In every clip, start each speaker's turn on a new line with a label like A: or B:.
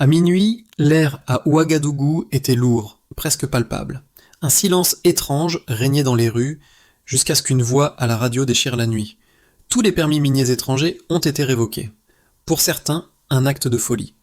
A: À minuit, l'air à Ouagadougou était lourd, presque palpable. Un silence étrange régnait dans les rues, jusqu'à ce qu'une voix à la radio déchire la nuit. Tous les permis miniers étrangers ont été révoqués. Pour certains, un acte de folie.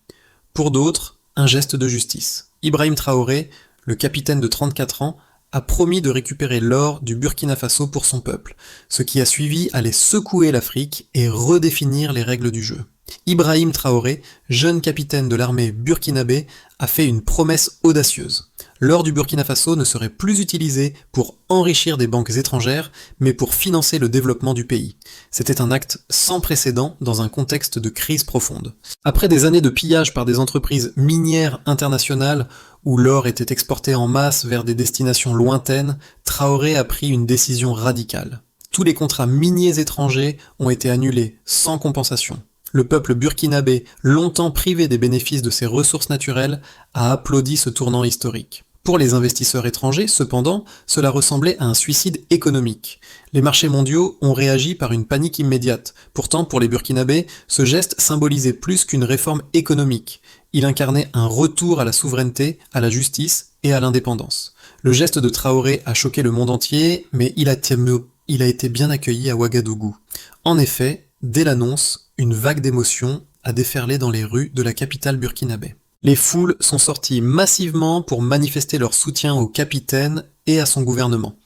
A: Pour d'autres, un geste de justice. Ibrahim Traoré, le capitaine de 34 ans, a promis de récupérer l'or du Burkina Faso pour son peuple. Ce qui a suivi allait secouer l'Afrique et redéfinir les règles du jeu. Ibrahim Traoré, jeune capitaine de l'armée burkinabé, a fait une promesse audacieuse. L'or du Burkina Faso ne serait plus utilisé pour enrichir des banques étrangères, mais pour financer le développement du pays. C'était un acte sans précédent dans un contexte de crise profonde. Après des années de pillage par des entreprises minières internationales, où l'or était exporté en masse vers des destinations lointaines, Traoré a pris une décision radicale. Tous les contrats miniers étrangers ont été annulés sans compensation. Le peuple burkinabé, longtemps privé des bénéfices de ses ressources naturelles, a applaudi ce tournant historique. Pour les investisseurs étrangers, cependant, cela ressemblait à un suicide économique. Les marchés mondiaux ont réagi par une panique immédiate. Pourtant, pour les Burkinabés, ce geste symbolisait plus qu'une réforme économique. Il incarnait un retour à la souveraineté, à la justice et à l'indépendance. Le geste de Traoré a choqué le monde entier, mais il a été bien accueilli à Ouagadougou. En effet, dès l'annonce, une vague d'émotions a déferlé dans les rues de la capitale burkinabé. Les foules sont sorties massivement pour manifester leur soutien au capitaine et à son gouvernement.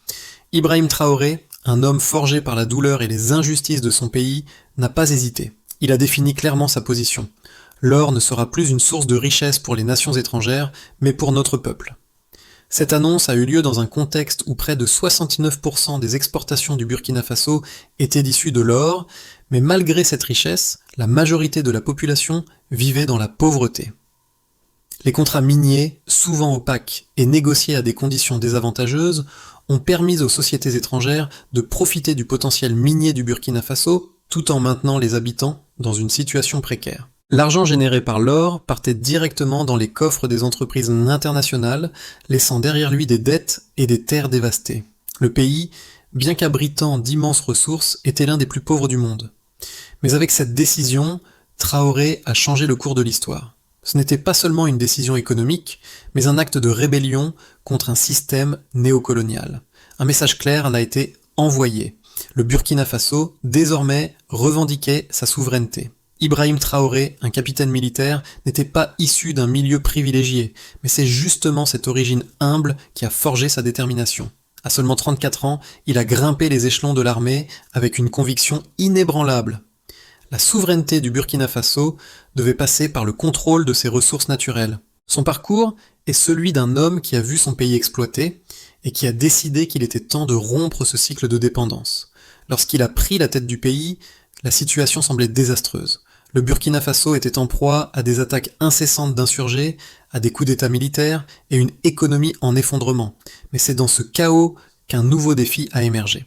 A: Ibrahim Traoré, un homme forgé par la douleur et les injustices de son pays, n'a pas hésité. Il a défini clairement sa position. L'or ne sera plus une source de richesse pour les nations étrangères, mais pour notre peuple. Cette annonce a eu lieu dans un contexte où près de 69% des exportations du Burkina Faso étaient issues de l'or, mais malgré cette richesse, la majorité de la population vivait dans la pauvreté. Les contrats miniers, souvent opaques et négociés à des conditions désavantageuses, ont permis aux sociétés étrangères de profiter du potentiel minier du Burkina Faso tout en maintenant les habitants dans une situation précaire. L'argent généré par l'or partait directement dans les coffres des entreprises internationales, laissant derrière lui des dettes et des terres dévastées. Le pays, bien qu'abritant d'immenses ressources, était l'un des plus pauvres du monde. Mais avec cette décision, Traoré a changé le cours de l'histoire. Ce n'était pas seulement une décision économique, mais un acte de rébellion contre un système néocolonial. Un message clair en a été envoyé. Le Burkina Faso, désormais, revendiquait sa souveraineté. Ibrahim Traoré, un capitaine militaire, n'était pas issu d'un milieu privilégié, mais c'est justement cette origine humble qui a forgé sa détermination. À seulement 34 ans, il a grimpé les échelons de l'armée avec une conviction inébranlable. La souveraineté du Burkina Faso devait passer par le contrôle de ses ressources naturelles. Son parcours est celui d'un homme qui a vu son pays exploité et qui a décidé qu'il était temps de rompre ce cycle de dépendance. Lorsqu'il a pris la tête du pays, la situation semblait désastreuse. Le Burkina Faso était en proie à des attaques incessantes d'insurgés, à des coups d'état militaires et une économie en effondrement. Mais c'est dans ce chaos qu'un nouveau défi a émergé.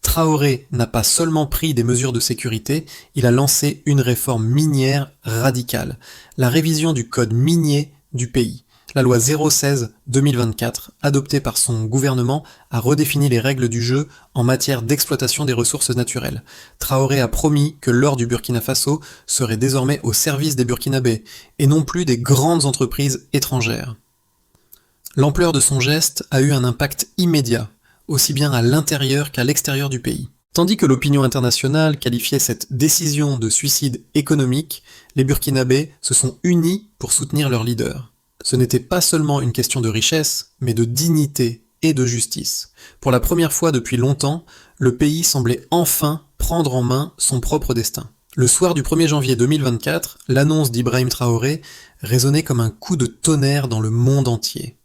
A: Traoré n'a pas seulement pris des mesures de sécurité, il a lancé une réforme minière radicale, la révision du code minier du pays. La loi 016-2024, adoptée par son gouvernement, a redéfini les règles du jeu en matière d'exploitation des ressources naturelles. Traoré a promis que l'or du Burkina Faso serait désormais au service des Burkinabés, et non plus des grandes entreprises étrangères. L'ampleur de son geste a eu un impact immédiat, aussi bien à l'intérieur qu'à l'extérieur du pays. Tandis que l'opinion internationale qualifiait cette décision de suicide économique, les Burkinabés se sont unis pour soutenir leur leader. Ce n'était pas seulement une question de richesse, mais de dignité et de justice. Pour la première fois depuis longtemps, le pays semblait enfin prendre en main son propre destin. Le soir du 1er janvier 2024, l'annonce d'Ibrahim Traoré résonnait comme un coup de tonnerre dans le monde entier.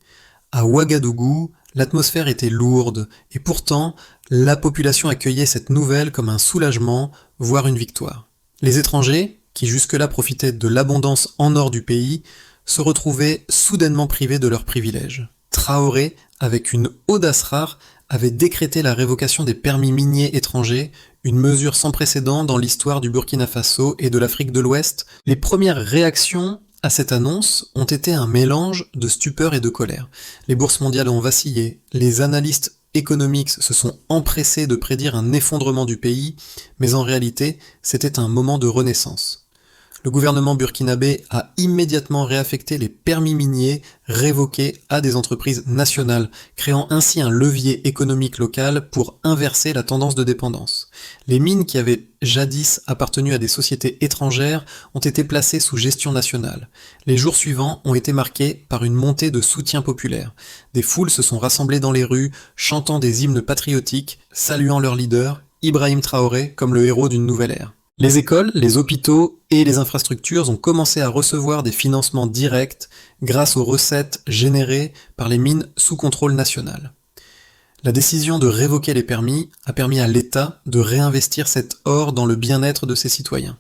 A: À Ouagadougou, l'atmosphère était lourde, et pourtant, la population accueillait cette nouvelle comme un soulagement, voire une victoire. Les étrangers, qui jusque-là profitaient de l'abondance en or du pays, se retrouvaient soudainement privés de leurs privilèges. Traoré, avec une audace rare, avait décrété la révocation des permis miniers étrangers, une mesure sans précédent dans l'histoire du Burkina Faso et de l'Afrique de l'Ouest. Les premières réactions à cette annonce ont été un mélange de stupeur et de colère. Les bourses mondiales ont vacillé, les analystes économiques se sont empressés de prédire un effondrement du pays, mais en réalité, c'était un moment de renaissance. Le gouvernement burkinabé a immédiatement réaffecté les permis miniers révoqués à des entreprises nationales, créant ainsi un levier économique local pour inverser la tendance de dépendance. Les mines qui avaient jadis appartenu à des sociétés étrangères ont été placées sous gestion nationale. Les jours suivants ont été marqués par une montée de soutien populaire. Des foules se sont rassemblées dans les rues, chantant des hymnes patriotiques, saluant leur leader, Ibrahim Traoré, comme le héros d'une nouvelle ère. Les écoles, les hôpitaux et les infrastructures ont commencé à recevoir des financements directs grâce aux recettes générées par les mines sous contrôle national. La décision de révoquer les permis a permis à l'État de réinvestir cet or dans le bien-être de ses citoyens.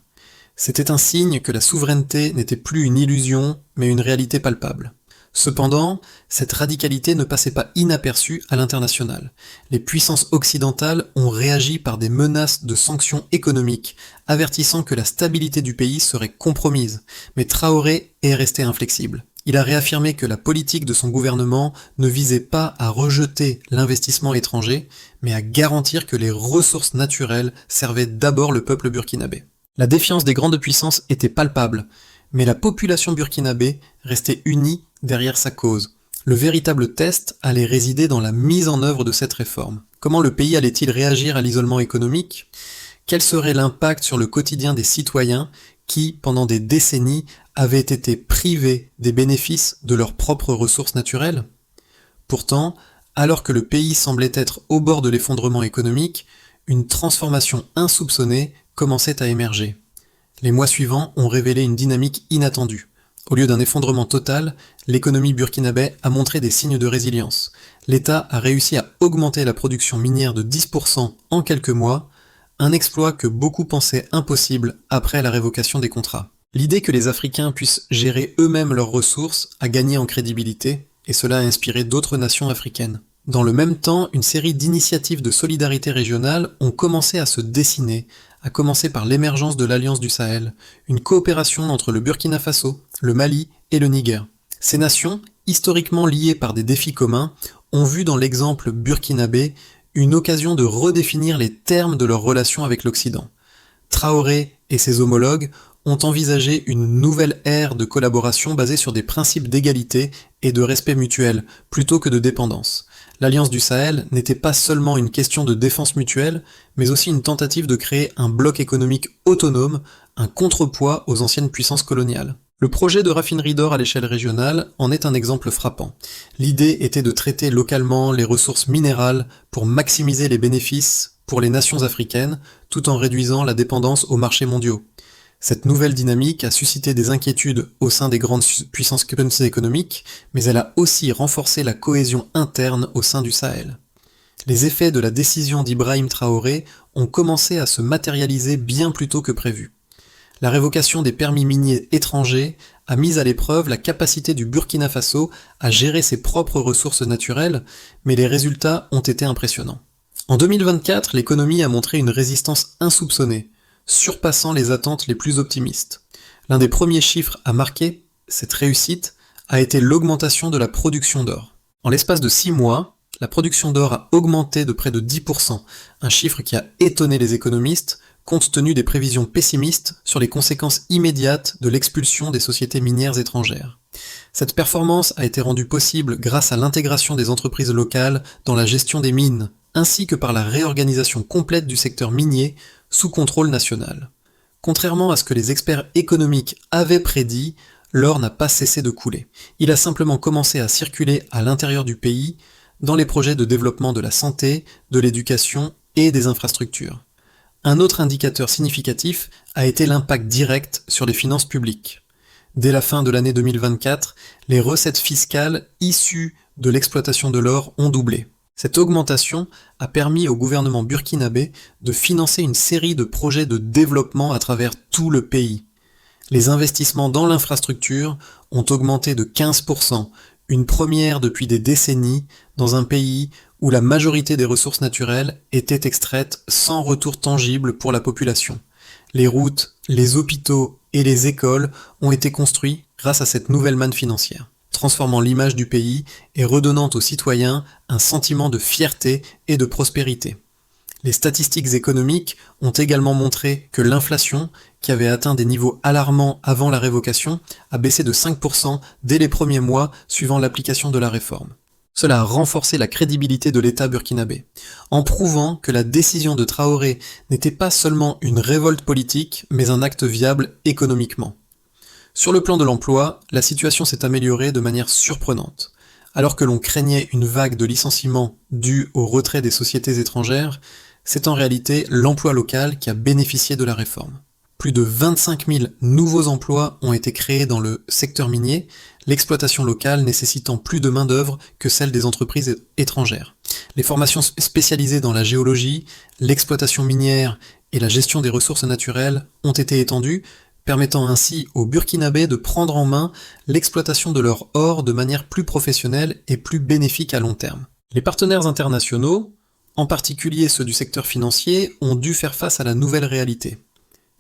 A: C'était un signe que la souveraineté n'était plus une illusion, mais une réalité palpable. Cependant, cette radicalité ne passait pas inaperçue à l'international. Les puissances occidentales ont réagi par des menaces de sanctions économiques, avertissant que la stabilité du pays serait compromise. Mais Traoré est resté inflexible. Il a réaffirmé que la politique de son gouvernement ne visait pas à rejeter l'investissement étranger, mais à garantir que les ressources naturelles servaient d'abord le peuple burkinabé. La défiance des grandes puissances était palpable, mais la population burkinabé restait unie derrière sa cause. Le véritable test allait résider dans la mise en œuvre de cette réforme. Comment le pays allait-il réagir à l'isolement économique ? Quel serait l'impact sur le quotidien des citoyens qui, pendant des décennies, avaient été privés des bénéfices de leurs propres ressources naturelles ? Pourtant, alors que le pays semblait être au bord de l'effondrement économique, une transformation insoupçonnée commençait à émerger. Les mois suivants ont révélé une dynamique inattendue. Au lieu d'un effondrement total, l'économie burkinabé a montré des signes de résilience. L'État a réussi à augmenter la production minière de 10% en quelques mois, un exploit que beaucoup pensaient impossible après la révocation des contrats. L'idée que les Africains puissent gérer eux-mêmes leurs ressources a gagné en crédibilité, et cela a inspiré d'autres nations africaines. Dans le même temps, une série d'initiatives de solidarité régionale ont commencé à se dessiner, à commencer par l'émergence de l'Alliance du Sahel, une coopération entre le Burkina Faso, le Mali et le Niger. Ces nations, historiquement liées par des défis communs, ont vu dans l'exemple burkinabé une occasion de redéfinir les termes de leur relation avec l'Occident. Traoré et ses homologues ont envisagé une nouvelle ère de collaboration basée sur des principes d'égalité et de respect mutuel, plutôt que de dépendance. L'Alliance du Sahel n'était pas seulement une question de défense mutuelle, mais aussi une tentative de créer un bloc économique autonome, un contrepoids aux anciennes puissances coloniales. Le projet de raffinerie d'or à l'échelle régionale en est un exemple frappant. L'idée était de traiter localement les ressources minérales pour maximiser les bénéfices pour les nations africaines, tout en réduisant la dépendance aux marchés mondiaux. Cette nouvelle dynamique a suscité des inquiétudes au sein des grandes puissances économiques, mais elle a aussi renforcé la cohésion interne au sein du Sahel. Les effets de la décision d'Ibrahim Traoré ont commencé à se matérialiser bien plus tôt que prévu. La révocation des permis miniers étrangers a mis à l'épreuve la capacité du Burkina Faso à gérer ses propres ressources naturelles, mais les résultats ont été impressionnants. En 2024, l'économie a montré une résistance insoupçonnée, surpassant les attentes les plus optimistes. L'un des premiers chiffres à marquer cette réussite a été l'augmentation de la production d'or. En l'espace de 6 mois, la production d'or a augmenté de près de 10%, un chiffre qui a étonné les économistes, compte tenu des prévisions pessimistes sur les conséquences immédiates de l'expulsion des sociétés minières étrangères. Cette performance a été rendue possible grâce à l'intégration des entreprises locales dans la gestion des mines, ainsi que par la réorganisation complète du secteur minier sous contrôle national. Contrairement à ce que les experts économiques avaient prédit, l'or n'a pas cessé de couler. Il a simplement commencé à circuler à l'intérieur du pays, dans les projets de développement de la santé, de l'éducation et des infrastructures. Un autre indicateur significatif a été l'impact direct sur les finances publiques. Dès la fin de l'année 2024, les recettes fiscales issues de l'exploitation de l'or ont doublé. Cette augmentation a permis au gouvernement burkinabé de financer une série de projets de développement à travers tout le pays. Les investissements dans l'infrastructure ont augmenté de 15%, une première depuis des décennies dans un pays où la majorité des ressources naturelles étaient extraites sans retour tangible pour la population. Les routes, les hôpitaux et les écoles ont été construits grâce à cette nouvelle manne financière, transformant l'image du pays et redonnant aux citoyens un sentiment de fierté et de prospérité. Les statistiques économiques ont également montré que l'inflation, qui avait atteint des niveaux alarmants avant la révocation, a baissé de 5% dès les premiers mois suivant l'application de la réforme. Cela a renforcé la crédibilité de l'État burkinabé, en prouvant que la décision de Traoré n'était pas seulement une révolte politique, mais un acte viable économiquement. Sur le plan de l'emploi, la situation s'est améliorée de manière surprenante. Alors que l'on craignait une vague de licenciements due au retrait des sociétés étrangères, c'est en réalité l'emploi local qui a bénéficié de la réforme. Plus de 25 000 nouveaux emplois ont été créés dans le secteur minier, l'exploitation locale nécessitant plus de main-d'œuvre que celle des entreprises étrangères. Les formations spécialisées dans la géologie, l'exploitation minière et la gestion des ressources naturelles ont été étendues, permettant ainsi aux Burkinabés de prendre en main l'exploitation de leur or de manière plus professionnelle et plus bénéfique à long terme. Les partenaires internationaux, en particulier ceux du secteur financier, ont dû faire face à la nouvelle réalité.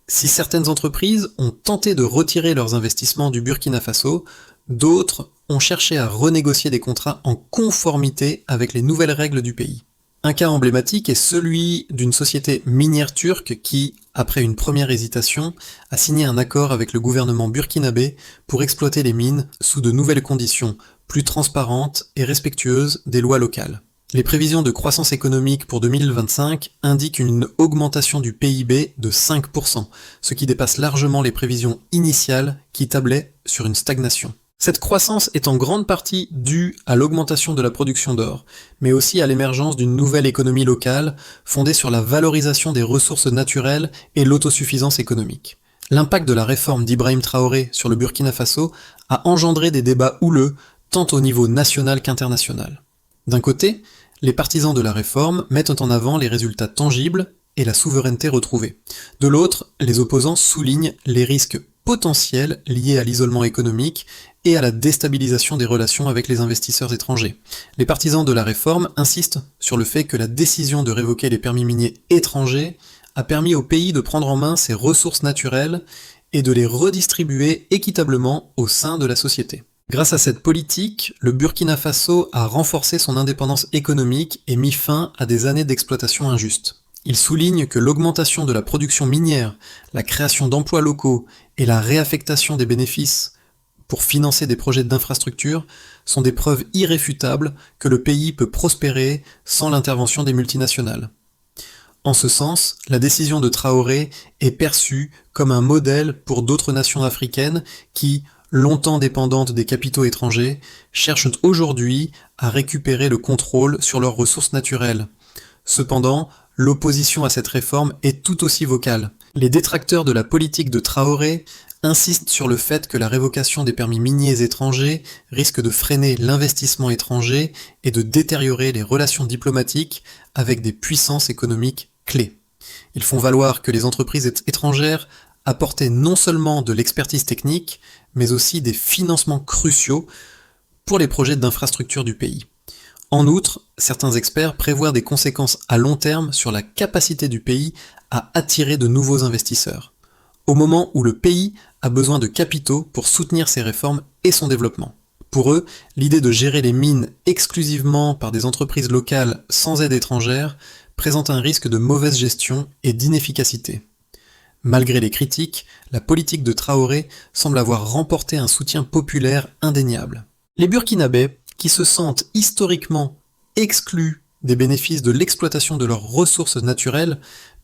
A: Si certaines entreprises ont tenté de retirer leurs investissements du Burkina Faso, d'autres ont cherché à renégocier des contrats en conformité avec les nouvelles règles du pays. Un cas emblématique est celui d'une société minière turque qui, après une première hésitation, a signé un accord avec le gouvernement burkinabé pour exploiter les mines sous de nouvelles conditions, plus transparentes et respectueuses des lois locales. Les prévisions de croissance économique pour 2025 indiquent une augmentation du PIB de 5%, ce qui dépasse largement les prévisions initiales qui tablaient sur une stagnation. Cette croissance est en grande partie due à l'augmentation de la production d'or, mais aussi à l'émergence d'une nouvelle économie locale fondée sur la valorisation des ressources naturelles et l'autosuffisance économique. L'impact de la réforme d'Ibrahim Traoré sur le Burkina Faso a engendré des débats houleux tant au niveau national qu'international. D'un côté, les partisans de la réforme mettent en avant les résultats tangibles et la souveraineté retrouvée. De l'autre, les opposants soulignent les risques potentiels liés à l'isolement économique et à la déstabilisation des relations avec les investisseurs étrangers. Les partisans de la réforme insistent sur le fait que la décision de révoquer les permis miniers étrangers a permis au pays de prendre en main ses ressources naturelles et de les redistribuer équitablement au sein de la société. Grâce à cette politique, le Burkina Faso a renforcé son indépendance économique et mis fin à des années d'exploitation injuste. Il souligne que l'augmentation de la production minière, la création d'emplois locaux et la réaffectation des bénéfices pour financer des projets d'infrastructure sont des preuves irréfutables que le pays peut prospérer sans l'intervention des multinationales. En ce sens, la décision de Traoré est perçue comme un modèle pour d'autres nations africaines qui, longtemps dépendantes des capitaux étrangers, cherchent aujourd'hui à récupérer le contrôle sur leurs ressources naturelles. Cependant, l'opposition à cette réforme est tout aussi vocale. Les détracteurs de la politique de Traoré insistent sur le fait que la révocation des permis miniers étrangers risque de freiner l'investissement étranger et de détériorer les relations diplomatiques avec des puissances économiques clés. Ils font valoir que les entreprises étrangères apportaient non seulement de l'expertise technique, mais aussi des financements cruciaux pour les projets d'infrastructure du pays. En outre, certains experts prévoient des conséquences à long terme sur la capacité du pays à attirer de nouveaux investisseurs, au moment où le pays a besoin de capitaux pour soutenir ses réformes et son développement. Pour eux, l'idée de gérer les mines exclusivement par des entreprises locales sans aide étrangère présente un risque de mauvaise gestion et d'inefficacité. Malgré les critiques, la politique de Traoré semble avoir remporté un soutien populaire indéniable. Les Burkinabés, qui se sentent historiquement exclus des bénéfices de l'exploitation de leurs ressources naturelles,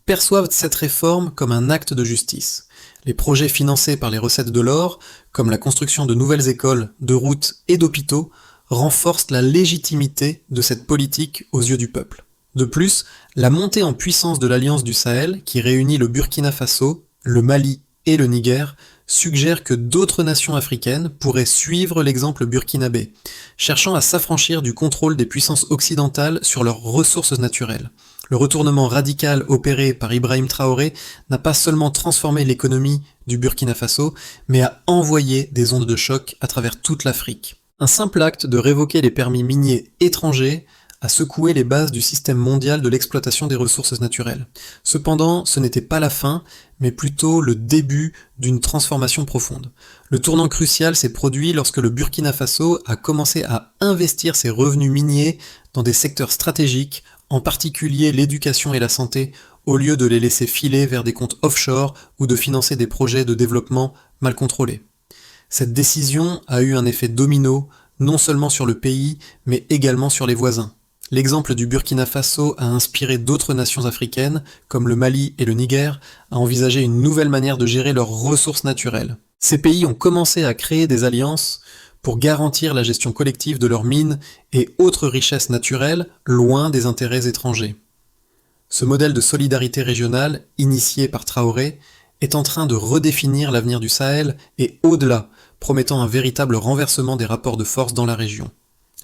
A: perçoivent cette réforme comme un acte de justice. Les projets financés par les recettes de l'or, comme la construction de nouvelles écoles, de routes et d'hôpitaux, renforcent la légitimité de cette politique aux yeux du peuple. De plus, la montée en puissance de l'Alliance du Sahel, qui réunit le Burkina Faso, le Mali et le Niger, suggère que d'autres nations africaines pourraient suivre l'exemple burkinabé, cherchant à s'affranchir du contrôle des puissances occidentales sur leurs ressources naturelles. Le retournement radical opéré par Ibrahim Traoré n'a pas seulement transformé l'économie du Burkina Faso, mais a envoyé des ondes de choc à travers toute l'Afrique. Un simple acte de révoquer les permis miniers étrangers a secoué les bases du système mondial de l'exploitation des ressources naturelles. Cependant, ce n'était pas la fin, mais plutôt le début d'une transformation profonde. Le tournant crucial s'est produit lorsque le Burkina Faso a commencé à investir ses revenus miniers dans des secteurs stratégiques en particulier l'éducation et la santé, au lieu de les laisser filer vers des comptes offshore ou de financer des projets de développement mal contrôlés. Cette décision a eu un effet domino, non seulement sur le pays, mais également sur les voisins. L'exemple du Burkina Faso a inspiré d'autres nations africaines, comme le Mali et le Niger, à envisager une nouvelle manière de gérer leurs ressources naturelles. Ces pays ont commencé à créer des alliances pour garantir la gestion collective de leurs mines et autres richesses naturelles loin des intérêts étrangers. Ce modèle de solidarité régionale, initié par Traoré, est en train de redéfinir l'avenir du Sahel et au-delà, promettant un véritable renversement des rapports de force dans la région.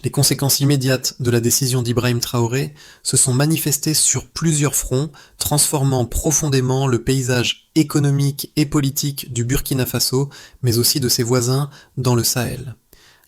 A: Les conséquences immédiates de la décision d'Ibrahim Traoré se sont manifestées sur plusieurs fronts, transformant profondément le paysage économique et politique du Burkina Faso, mais aussi de ses voisins dans le Sahel.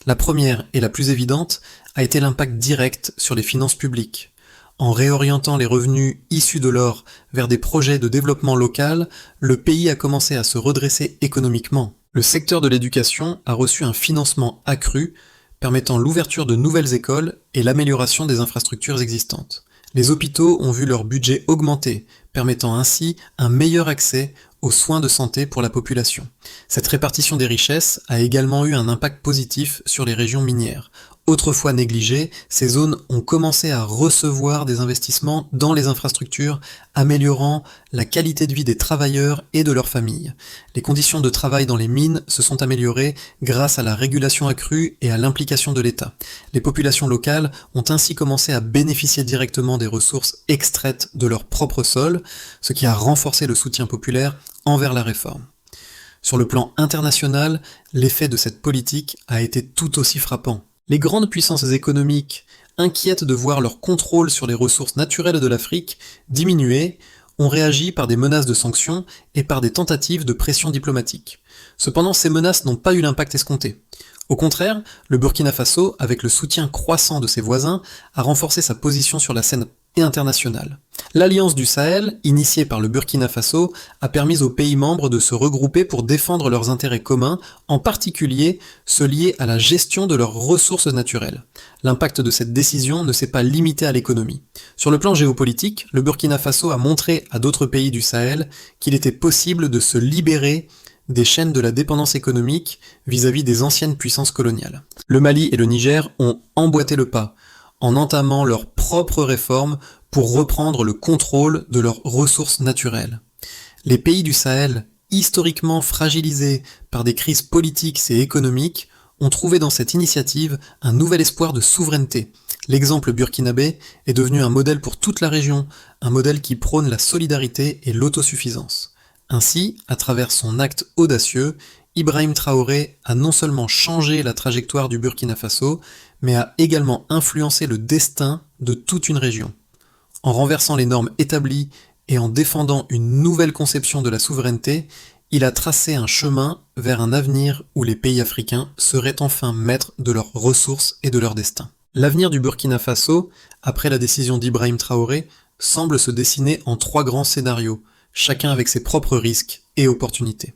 A: La première et la plus évidente a été l'impact direct sur les finances publiques. En réorientant les revenus issus de l'or vers des projets de développement local, le pays a commencé à se redresser économiquement. Le secteur de l'éducation a reçu un financement accru, permettant l'ouverture de nouvelles écoles et l'amélioration des infrastructures existantes. Les hôpitaux ont vu leur budget augmenter, permettant ainsi un meilleur accès aux soins de santé pour la population. Cette répartition des richesses a également eu un impact positif sur les régions minières. Autrefois négligées, ces zones ont commencé à recevoir des investissements dans les infrastructures, améliorant la qualité de vie des travailleurs et de leurs familles. Les conditions de travail dans les mines se sont améliorées grâce à la régulation accrue et à l'implication de l'État. Les populations locales ont ainsi commencé à bénéficier directement des ressources extraites de leur propre sol, ce qui a renforcé le soutien populaire envers la réforme. Sur le plan international, l'effet de cette politique a été tout aussi frappant. Les grandes puissances économiques, inquiètes de voir leur contrôle sur les ressources naturelles de l'Afrique diminuer, ont réagi par des menaces de sanctions et par des tentatives de pression diplomatique. Cependant, ces menaces n'ont pas eu l'impact escompté. Au contraire, le Burkina Faso, avec le soutien croissant de ses voisins, a renforcé sa position sur la scène internationale. L'Alliance du Sahel, initiée par le Burkina Faso, a permis aux pays membres de se regrouper pour défendre leurs intérêts communs, en particulier ceux liés à la gestion de leurs ressources naturelles. L'impact de cette décision ne s'est pas limité à l'économie. Sur le plan géopolitique, le Burkina Faso a montré à d'autres pays du Sahel qu'il était possible de se libérer des chaînes de la dépendance économique vis-à-vis des anciennes puissances coloniales. Le Mali et le Niger ont emboîté le pas, en entamant leurs propres réformes pour reprendre le contrôle de leurs ressources naturelles. Les pays du Sahel, historiquement fragilisés par des crises politiques et économiques, ont trouvé dans cette initiative un nouvel espoir de souveraineté. L'exemple burkinabé est devenu un modèle pour toute la région, un modèle qui prône la solidarité et l'autosuffisance. Ainsi, à travers son acte audacieux, Ibrahim Traoré a non seulement changé la trajectoire du Burkina Faso, mais a également influencé le destin de toute une région. En renversant les normes établies et en défendant une nouvelle conception de la souveraineté, il a tracé un chemin vers un avenir où les pays africains seraient enfin maîtres de leurs ressources et de leur destin. L'avenir du Burkina Faso, après la décision d'Ibrahim Traoré, semble se dessiner en 3 grands scénarios, chacun avec ses propres risques et opportunités.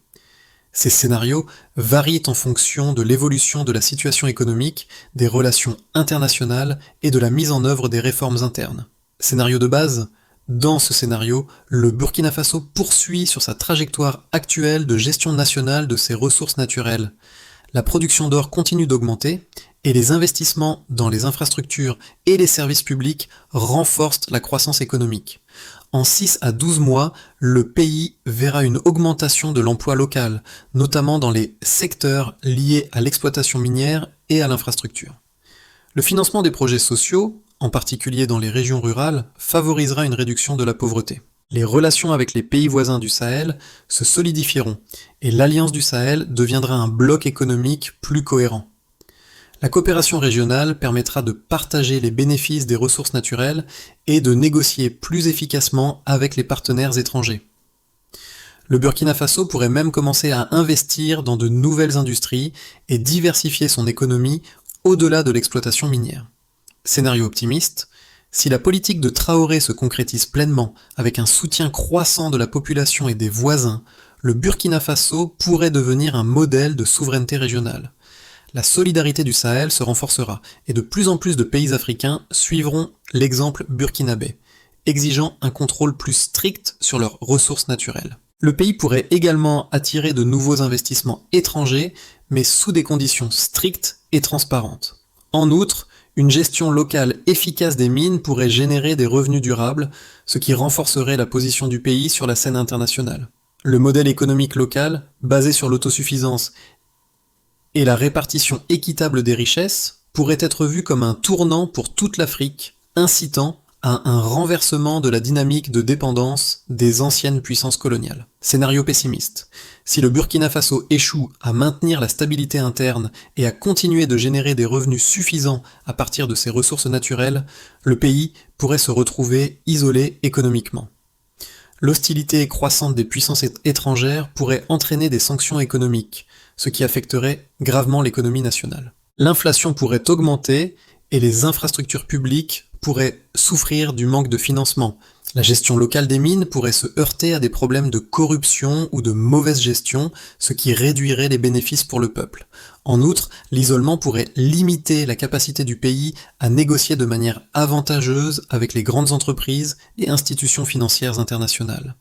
A: Ces scénarios varient en fonction de l'évolution de la situation économique, des relations internationales et de la mise en œuvre des réformes internes. Scénario de base, dans ce scénario, le Burkina Faso poursuit sur sa trajectoire actuelle de gestion nationale de ses ressources naturelles. La production d'or continue d'augmenter et les investissements dans les infrastructures et les services publics renforcent la croissance économique. En 6 à 12 mois, le pays verra une augmentation de l'emploi local, notamment dans les secteurs liés à l'exploitation minière et à l'infrastructure. Le financement des projets sociaux, en particulier dans les régions rurales, favorisera une réduction de la pauvreté. Les relations avec les pays voisins du Sahel se solidifieront et l'Alliance du Sahel deviendra un bloc économique plus cohérent. La coopération régionale permettra de partager les bénéfices des ressources naturelles et de négocier plus efficacement avec les partenaires étrangers. Le Burkina Faso pourrait même commencer à investir dans de nouvelles industries et diversifier son économie au-delà de l'exploitation minière. Scénario optimiste, si la politique de Traoré se concrétise pleinement avec un soutien croissant de la population et des voisins, le Burkina Faso pourrait devenir un modèle de souveraineté régionale. La solidarité du Sahel se renforcera, et de plus en plus de pays africains suivront l'exemple burkinabé, exigeant un contrôle plus strict sur leurs ressources naturelles. Le pays pourrait également attirer de nouveaux investissements étrangers, mais sous des conditions strictes et transparentes. En outre, une gestion locale efficace des mines pourrait générer des revenus durables, ce qui renforcerait la position du pays sur la scène internationale. Le modèle économique local, basé sur l'autosuffisance et la répartition équitable des richesses, pourrait être vu comme un tournant pour toute l'Afrique, incitant à un renversement de la dynamique de dépendance des anciennes puissances coloniales. Scénario pessimiste. Si le Burkina Faso échoue à maintenir la stabilité interne et à continuer de générer des revenus suffisants à partir de ses ressources naturelles, le pays pourrait se retrouver isolé économiquement. L'hostilité croissante des puissances étrangères pourrait entraîner des sanctions économiques, ce qui affecterait gravement l'économie nationale. L'inflation pourrait augmenter et les infrastructures publiques pourraient souffrir du manque de financement. La gestion locale des mines pourrait se heurter à des problèmes de corruption ou de mauvaise gestion, ce qui réduirait les bénéfices pour le peuple. En outre, l'isolement pourrait limiter la capacité du pays à négocier de manière avantageuse avec les grandes entreprises et institutions financières internationales.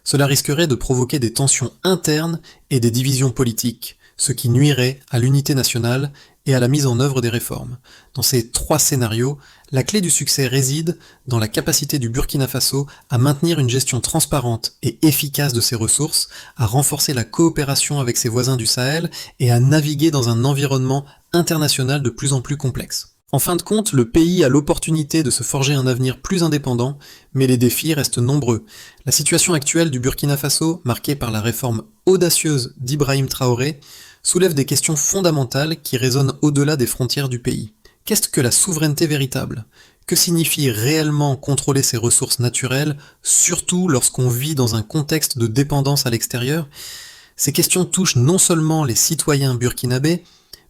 A: Cela risquerait de provoquer des tensions internes et des divisions politiques, ce qui nuirait à l'unité nationale et à la mise en œuvre des réformes. Dans ces trois scénarios, la clé du succès réside dans la capacité du Burkina Faso à maintenir une gestion transparente et efficace de ses ressources, à renforcer la coopération avec ses voisins du Sahel et à naviguer dans un environnement international de plus en plus complexe. En fin de compte, le pays a l'opportunité de se forger un avenir plus indépendant, mais les défis restent nombreux. La situation actuelle du Burkina Faso, marquée par la réforme audacieuse d'Ibrahim Traoré, soulève des questions fondamentales qui résonnent au-delà des frontières du pays. Qu'est-ce que la souveraineté véritable ? Que signifie réellement contrôler ses ressources naturelles, surtout lorsqu'on vit dans un contexte de dépendance à l'extérieur ? Ces questions touchent non seulement les citoyens burkinabés,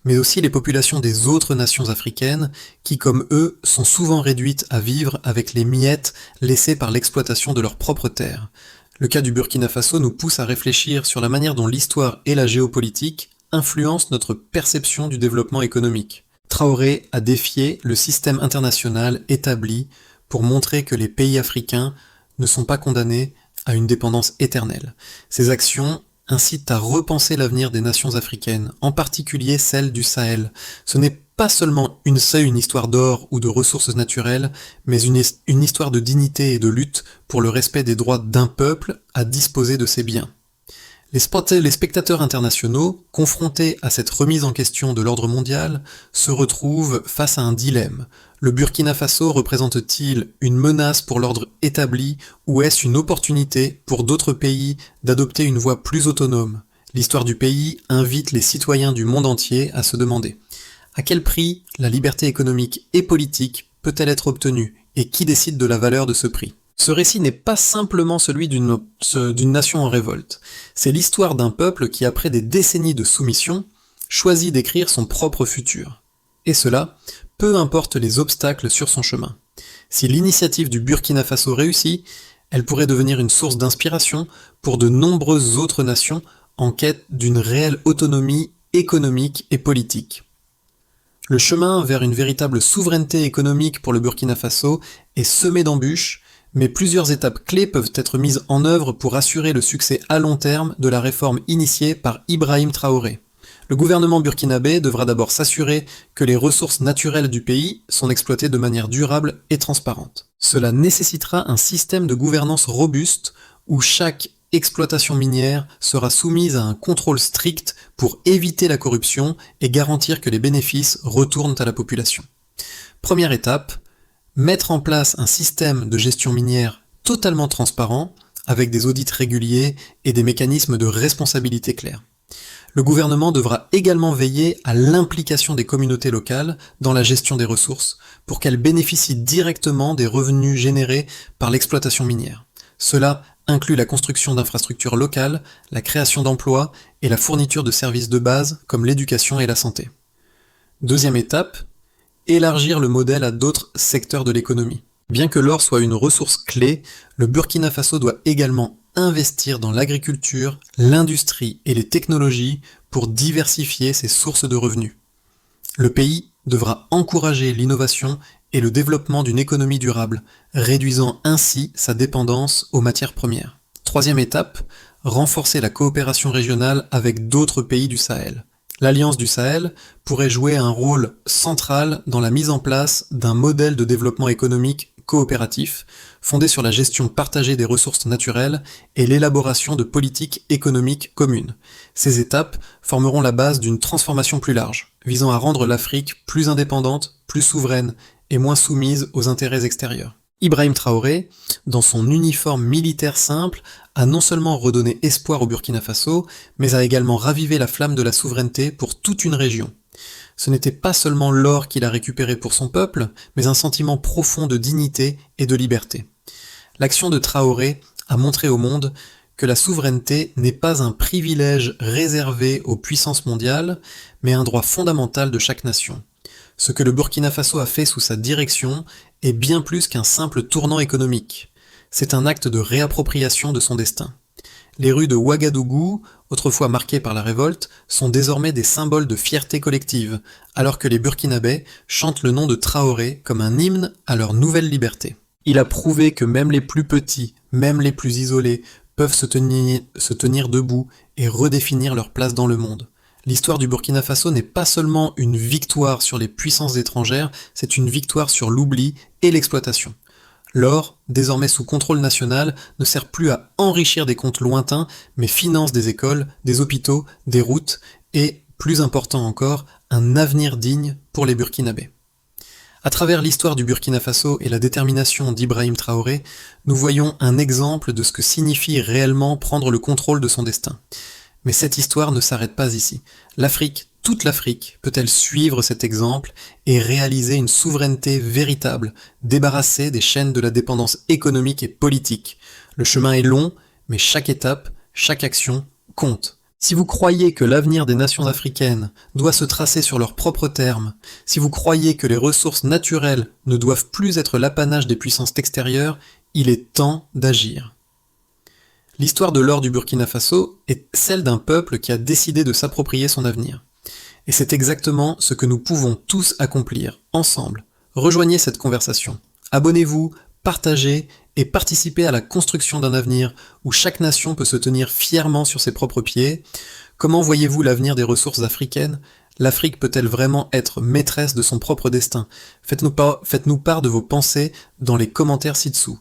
A: mais aussi les populations des autres nations africaines qui, comme eux, sont souvent réduites à vivre avec les miettes laissées par l'exploitation de leurs propres terres. Le cas du Burkina Faso nous pousse à réfléchir sur la manière dont l'histoire et la géopolitique influencent notre perception du développement économique. Traoré a défié le système international établi pour montrer que les pays africains ne sont pas condamnés à une dépendance éternelle. Ces actions incitent à repenser l'avenir des nations africaines, en particulier celle du Sahel. Ce n'est pas seulement une histoire d'or ou de ressources naturelles, mais une histoire de dignité et de lutte pour le respect des droits d'un peuple à disposer de ses biens. Les spectateurs internationaux, confrontés à cette remise en question de l'ordre mondial, se retrouvent face à un dilemme. Le Burkina Faso représente-t-il une menace pour l'ordre établi ou est-ce une opportunité pour d'autres pays d'adopter une voie plus autonome ? L'histoire du pays invite les citoyens du monde entier à se demander à quel prix la liberté économique et politique peut-elle être obtenue et qui décide de la valeur de ce prix ? Ce récit n'est pas simplement celui d'une nation en révolte. C'est l'histoire d'un peuple qui, après des décennies de soumission, choisit d'écrire son propre futur. Et cela, peu importe les obstacles sur son chemin. Si l'initiative du Burkina Faso réussit, elle pourrait devenir une source d'inspiration pour de nombreuses autres nations en quête d'une réelle autonomie économique et politique. Le chemin vers une véritable souveraineté économique pour le Burkina Faso est semé d'embûches, mais plusieurs étapes clés peuvent être mises en œuvre pour assurer le succès à long terme de la réforme initiée par Ibrahim Traoré. Le gouvernement burkinabé devra d'abord s'assurer que les ressources naturelles du pays sont exploitées de manière durable et transparente. Cela nécessitera un système de gouvernance robuste où chaque exploitation minière sera soumise à un contrôle strict pour éviter la corruption et garantir que les bénéfices retournent à la population. Première étape, mettre en place un système de gestion minière totalement transparent, avec des audits réguliers et des mécanismes de responsabilité clairs. Le gouvernement devra également veiller à l'implication des communautés locales dans la gestion des ressources, pour qu'elles bénéficient directement des revenus générés par l'exploitation minière. Cela inclut la construction d'infrastructures locales, la création d'emplois et la fourniture de services de base comme l'éducation et la santé. Deuxième étape, élargir le modèle à d'autres secteurs de l'économie. Bien que l'or soit une ressource clé, le Burkina Faso doit également investir dans l'agriculture, l'industrie et les technologies pour diversifier ses sources de revenus. Le pays devra encourager l'innovation et le développement d'une économie durable, réduisant ainsi sa dépendance aux matières premières. Troisième étape, renforcer la coopération régionale avec d'autres pays du Sahel. L'Alliance du Sahel pourrait jouer un rôle central dans la mise en place d'un modèle de développement économique coopératif, fondé sur la gestion partagée des ressources naturelles et l'élaboration de politiques économiques communes. Ces étapes formeront la base d'une transformation plus large, visant à rendre l'Afrique plus indépendante, plus souveraine et moins soumise aux intérêts extérieurs. Ibrahim Traoré, dans son uniforme militaire simple, a non seulement redonné espoir au Burkina Faso, mais a également ravivé la flamme de la souveraineté pour toute une région. Ce n'était pas seulement l'or qu'il a récupéré pour son peuple, mais un sentiment profond de dignité et de liberté. L'action de Traoré a montré au monde que la souveraineté n'est pas un privilège réservé aux puissances mondiales, mais un droit fondamental de chaque nation. Ce que le Burkina Faso a fait sous sa direction est bien plus qu'un simple tournant économique. C'est un acte de réappropriation de son destin. Les rues de Ouagadougou, autrefois marquées par la révolte, sont désormais des symboles de fierté collective, alors que les Burkinabés chantent le nom de Traoré comme un hymne à leur nouvelle liberté. Il a prouvé que même les plus petits, même les plus isolés, peuvent se tenir debout et redéfinir leur place dans le monde. L'histoire du Burkina Faso n'est pas seulement une victoire sur les puissances étrangères, c'est une victoire sur l'oubli et l'exploitation. L'or, désormais sous contrôle national, ne sert plus à enrichir des comptes lointains, mais finance des écoles, des hôpitaux, des routes et, plus important encore, un avenir digne pour les Burkinabés. À travers l'histoire du Burkina Faso et la détermination d'Ibrahim Traoré, nous voyons un exemple de ce que signifie réellement prendre le contrôle de son destin. Mais cette histoire ne s'arrête pas ici. L'Afrique, toute l'Afrique, peut-elle suivre cet exemple et réaliser une souveraineté véritable, débarrassée des chaînes de la dépendance économique et politique. Le chemin est long, mais chaque étape, chaque action compte. Si vous croyez que l'avenir des nations africaines doit se tracer sur leurs propres termes, si vous croyez que les ressources naturelles ne doivent plus être l'apanage des puissances extérieures, il est temps d'agir. L'histoire de l'or du Burkina Faso est celle d'un peuple qui a décidé de s'approprier son avenir. Et c'est exactement ce que nous pouvons tous accomplir, ensemble. Rejoignez cette conversation. Abonnez-vous, partagez et participez à la construction d'un avenir où chaque nation peut se tenir fièrement sur ses propres pieds. Comment voyez-vous l'avenir des ressources africaines ? L'Afrique peut-elle vraiment être maîtresse de son propre destin ? Faites-nous part de vos pensées dans les commentaires ci-dessous.